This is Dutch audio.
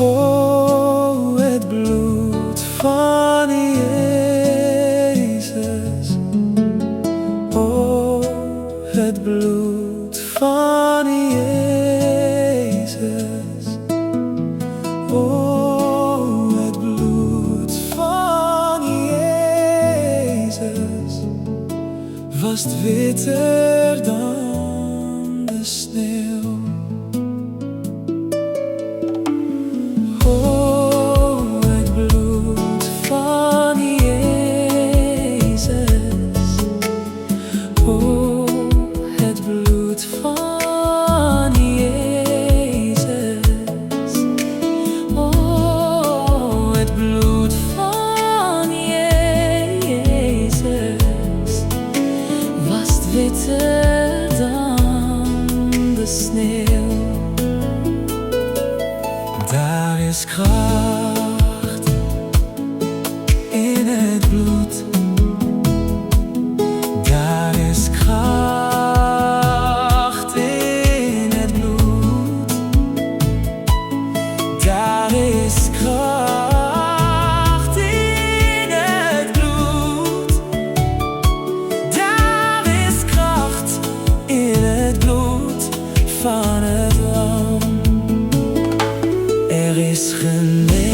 O, het bloed van Jezus. O, het bloed van Jezus. O, het bloed van Jezus was witter dan de sneeuw. Witter dan de sneeuw. Daar is kracht in het bloed. Daar is kracht in het bloed. Daar is kracht in het bloed. Daar is kracht in het bloed van het lam. Er is genezen.